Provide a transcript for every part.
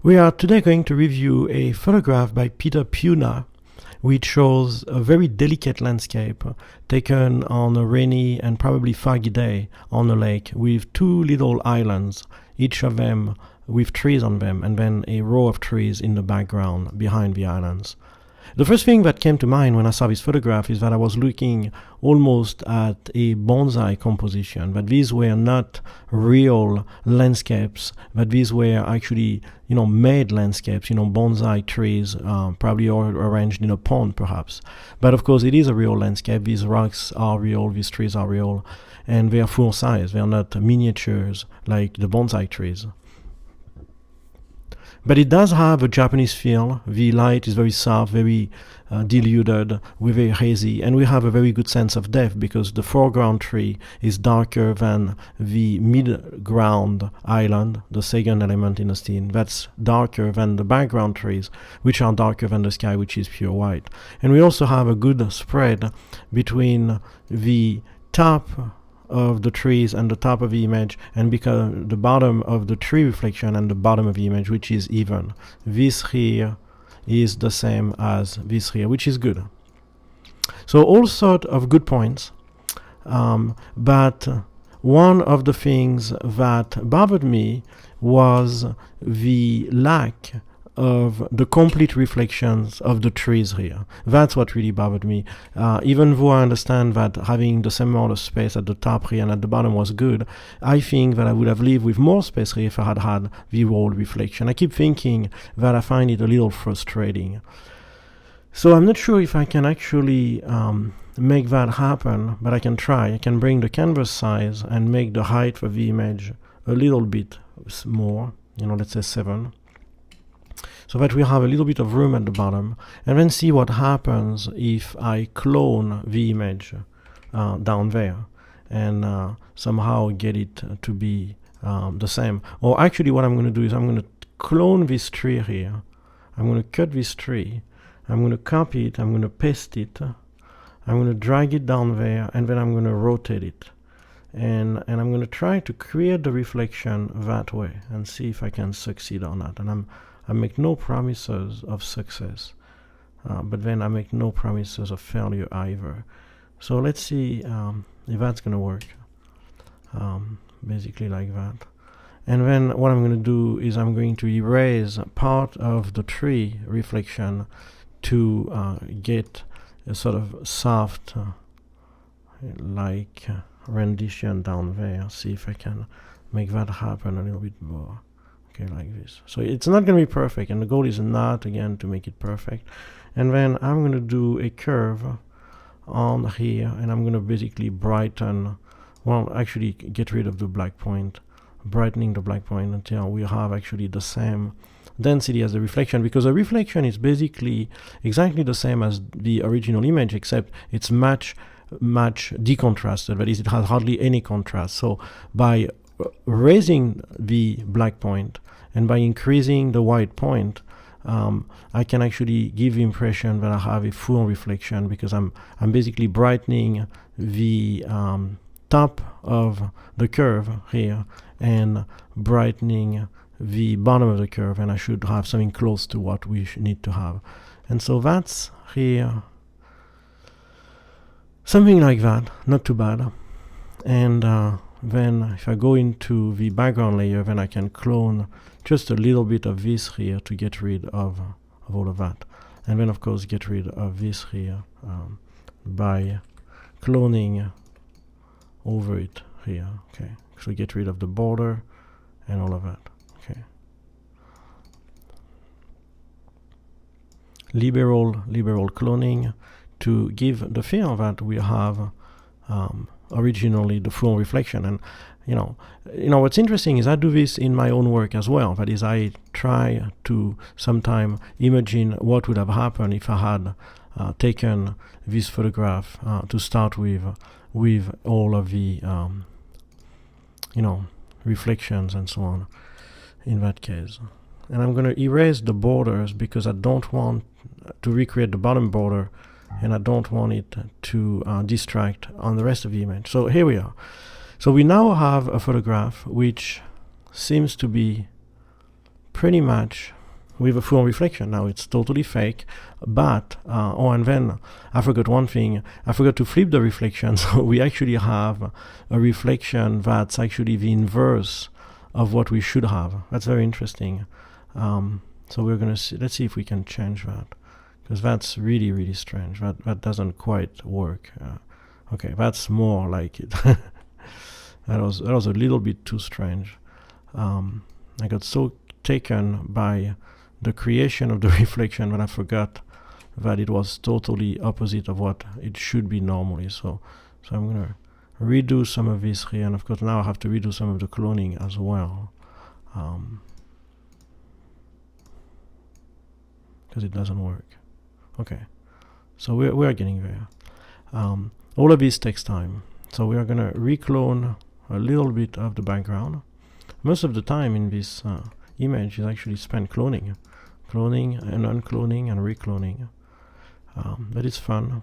We are today going to review a photograph by Peter Puna, which shows a very delicate landscape taken on a rainy and probably foggy day on a lake with two little islands, each of them with trees on them, and then a row of trees in the background behind the islands. The first thing that came to mind when I saw this photograph is that I was looking almost at a bonsai composition, that these were not real landscapes, but these were actually, made landscapes, bonsai trees, probably all arranged in a pond perhaps. But of course it is a real landscape. These rocks are real, these trees are real, and they are full size. They are not miniatures like the bonsai trees. But it does have a Japanese feel. The light is very soft, very diluted, very hazy, and we have a very good sense of depth because the foreground tree is darker than the mid-ground island, the second element in the scene. That's darker than the background trees, which are darker than the sky, which is pure white. And we also have a good spread between the top of the trees and the top of the image, and because the bottom of the tree reflection and the bottom of the image, which is even. This here is the same as this here, which is good. So all sort of good points, but one of the things that bothered me was the lack of the complete reflections of the trees here. That's what really bothered me. Even though I understand that having the same amount of space at the top here and at the bottom was good, I think that I would have lived with more space here if I had had the whole reflection. I keep thinking that I find it a little frustrating. So I'm not sure if I can actually make that happen, but I can try. I can bring the canvas size and make the height of the image a little bit more, let's say 7. So that we have a little bit of room at the bottom, and then see what happens if I clone the image down there and somehow get it to be the same. Or actually what I'm going to do is I'm going to clone this tree here. I'm going to cut this tree. I'm going to copy it. I'm going to paste it. I'm going to drag it down there, and then I'm going to rotate it. And I'm going to try to create the reflection that way and see if I can succeed or not. And I make no promises of success, but then I make no promises of failure either. So let's see if that's going to work, basically like that. And then what I'm going to do is I'm going to erase part of the tree reflection to get a sort of soft, rendition down there. See if I can make that happen a little bit more. Like this. So it's not going to be perfect, and the goal is not, again, to make it perfect. And then I'm going to do a curve on here, and I'm going to basically actually get rid of the black point, brightening the black point until we have actually the same density as the reflection, because the reflection is basically exactly the same as the original image, except it's much decontrasted. That is, it has hardly any contrast. So by raising the black point and by increasing the white point, I can actually give the impression that I have a full reflection, because I'm basically brightening the top of the curve here and brightening the bottom of the curve, and I should have something close to what we need to have. And so that's here, something like that, not too bad. And then if I go into the background layer, then I can clone just a little bit of this here to get rid of all of that. And then of course get rid of this here by cloning over it here. Okay, so get rid of the border and all of that. Okay. Liberal cloning to give the feel that we have originally the full reflection. And what's interesting is I do this in my own work as well. That is, I try to sometime imagine what would have happened if I had taken this photograph to start with all of the reflections and so on in that case. And I'm going to erase the borders because I don't want to recreate the bottom border, and I don't want it to distract on the rest of the image. So here we are. So we now have a photograph which seems to be pretty much with a full reflection. Now it's totally fake, but and then I forgot one thing. I forgot to flip the reflection, so we actually have a reflection that's actually the inverse of what we should have. That's very interesting. So we're gonna see. Let's see if we can change that, because that's really, really strange. That doesn't quite work. Okay, that's more like it. that was a little bit too strange. I got so taken by the creation of the reflection that I forgot that it was totally opposite of what it should be normally. So I'm gonna redo some of this here, and of course now I have to redo some of the cloning as well, because it doesn't work. Okay, so we're getting there. All of this takes time, so we are gonna reclone a little bit of the background. Most of the time in this image is actually spent cloning and uncloning and recloning, but it's fun.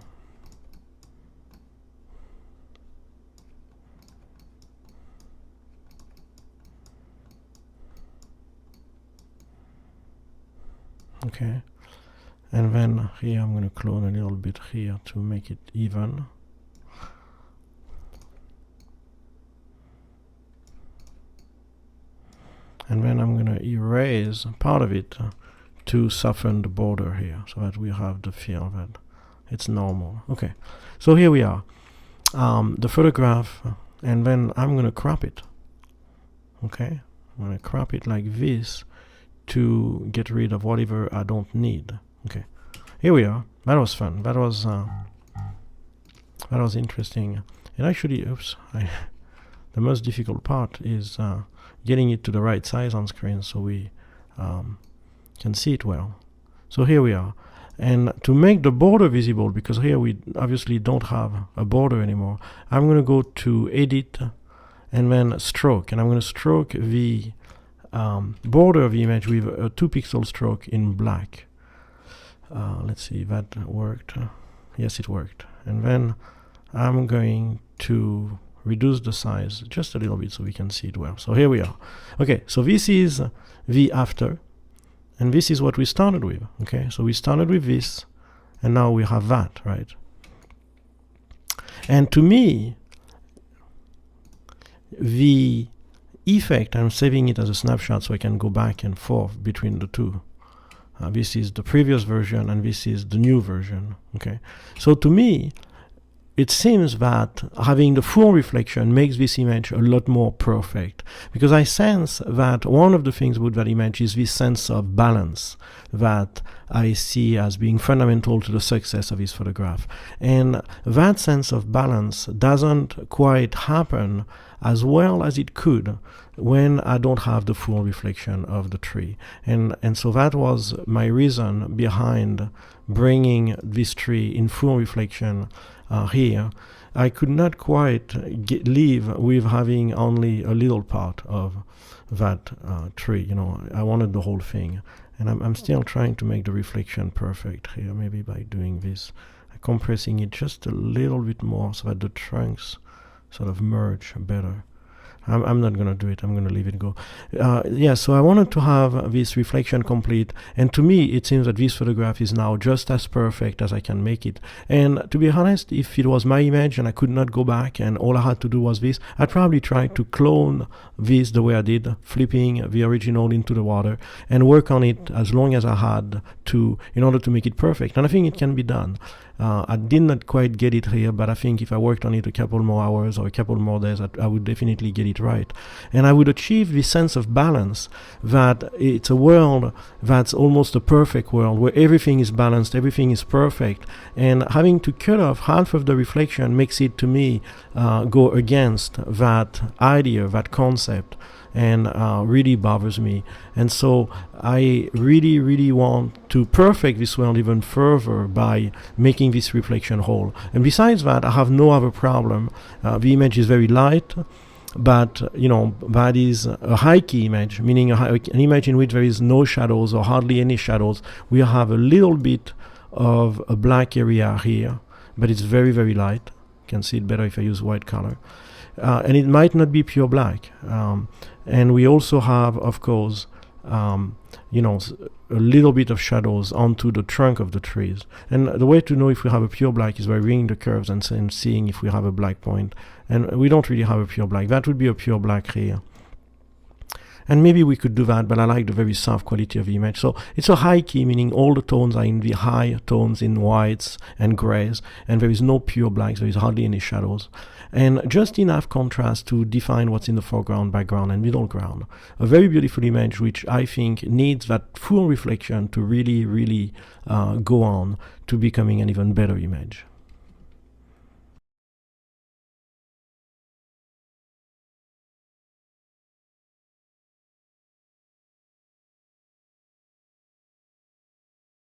Okay, and then here I'm going to clone a little bit here to make it even. And then I'm going to erase part of it to soften the border here, so that we have the feel that it's normal. Okay, so here we are, the photograph, and then I'm going to crop it. Okay, I'm going to crop it like this to get rid of whatever I don't need. Okay, here we are. That was fun. That was interesting. And actually, the most difficult part is getting it to the right size on screen so we can see it well. So here we are. And to make the border visible, because here we obviously don't have a border anymore, I'm going to go to Edit and then Stroke. And I'm going to stroke the border of the image with a 2-pixel stroke in black. Let's see if that worked. Yes, it worked. And then I'm going to reduce the size just a little bit so we can see it well. So here we are. Okay, so this is the after, and this is what we started with. Okay, so we started with this, and now we have that, right? And to me, the effect, I'm saving it as a snapshot so I can go back and forth between the two. This is the previous version, and this is the new version. Okay, so to me, it seems that having the full reflection makes this image a lot more perfect, because I sense that one of the things with that image is this sense of balance that I see as being fundamental to the success of this photograph. And that sense of balance doesn't quite happen as well as it could when I don't have the full reflection of the tree. And so that was my reason behind bringing this tree in full reflection here. I could not quite live with having only a little part of that tree. You know, I wanted the whole thing, and I'm still trying to make the reflection perfect here, maybe by doing this, compressing it just a little bit more so that the trunks sort of merge better. I'm not going to do it. I'm going to leave it go. Yeah, so I wanted to have this reflection complete. And to me, it seems that this photograph is now just as perfect as I can make it. And to be honest, if it was my image and I could not go back and all I had to do was this, I'd probably try to clone this the way I did, flipping the original into the water, and work on it as long as I had to in order to make it perfect. And I think it can be done. I did not quite get it here, but I think if I worked on it a couple more hours or a couple more days, I would definitely get it right. And I would achieve this sense of balance, that it's a world that's almost a perfect world, where everything is balanced, everything is perfect. And having to cut off half of the reflection makes it, to me, go against that idea, that concept, and really bothers me. And so I really, really want to perfect this world even further by making this reflection whole. And besides that, I have no other problem. The image is very light, but you know, that is a high key image, meaning an image in which there is no shadows or hardly any shadows. We have a little bit of a black area here, but it's very, very light. You can see it better if I use white color. And it might not be pure black. And we also have, of course, a little bit of shadows onto the trunk of the trees. And the way to know if we have a pure black is by reading the curves and seeing if we have a black point. And we don't really have a pure black. That would be a pure black here. And maybe we could do that, but I like the very soft quality of the image. So it's a high key, meaning all the tones are in the high tones in whites and grays, and there is no pure blacks, there is hardly any shadows. And just enough contrast to define what's in the foreground, background, and middle ground. A very beautiful image, which I think needs that full reflection to really, really go on to becoming an even better image.